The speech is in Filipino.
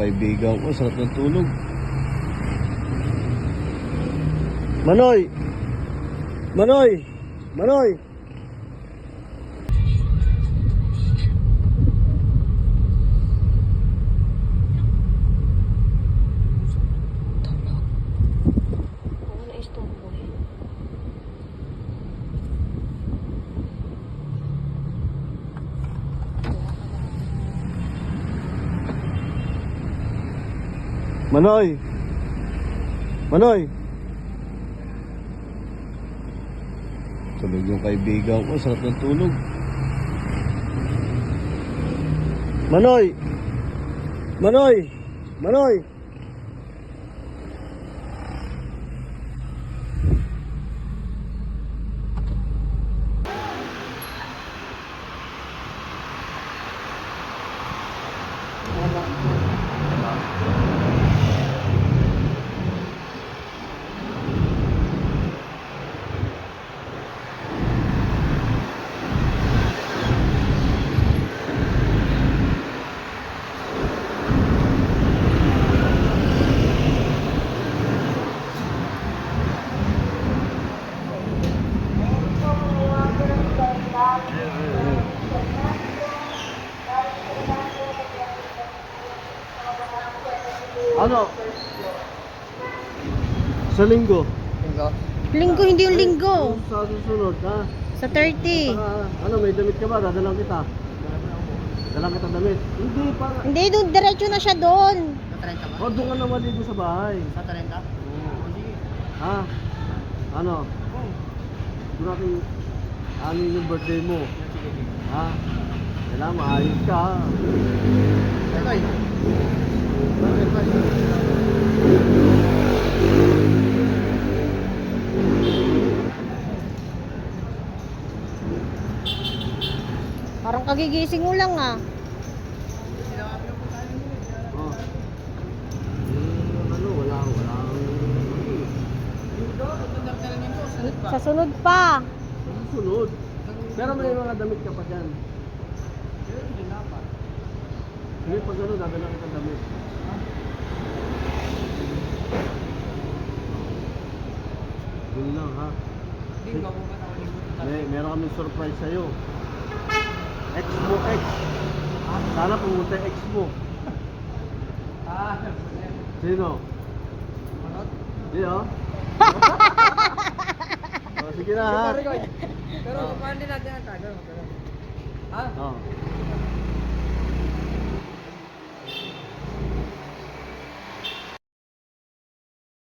Kaibigan ko, sarap ng tulog. Manoy! Manoy! Manoy! Manoy! Manoy! Tulog yung kaibigan ko, sarap ng tulog. Manoy! Manoy! Manoy! Ano? Sa linggo? Linggo, hindi yung linggo. Sa susunod, ha? Sa 30. Ano, may damit ka ba? Dadalang kita. Dalang kita damit. Hindi, para. Hindi, doon, diretso na siya doon. O, doon ka naman dito sa bahay. Sa 30? Ha? Ano? Doon natin, ano yung birthday mo? Ha? Kailangan maayos ka, ha? Parang kagigising mo lang ah. Oh. Ano, wala. Sa sunod pa. Sunod. Pero may mga damit ka pa dyan. Sige, pag ano, dadala kita damit. Yun lang, ha? Meron kaming surprise sa'yo. Ex mo, ex. Sana pumunta yung ex mo. Sino? Hindi, oh. Sige na, ha? Pero paano din natin ang tagal? Ha? Oh.